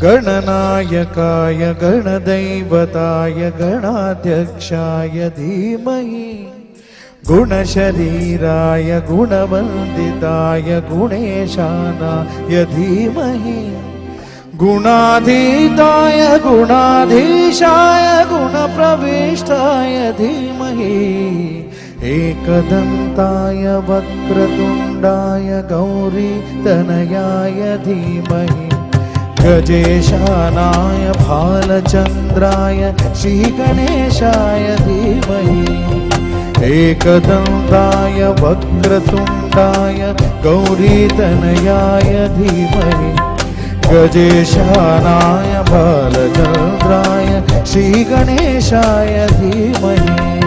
गणनायकाय गणदैवताय गणाध्यक्षाय धीमहि गुणशरीराय गुणवन्दिताय गुणेशानाय धीमहि गुणाधीताय गुणाधीशाय गुणप्रविष्टाय धीमहि एकदन्ताय वक्रतुण्डाय गौरीतनयाय धीमहि गजेशानाय भालचन्द्राय श्रीगणेशाय धीमहि एकदन्ताय वक्रतुण्डाय गौरीतनयाय धीमहि गजेशानाय भालचन्द्राय श्रीगणेशाय धीमहि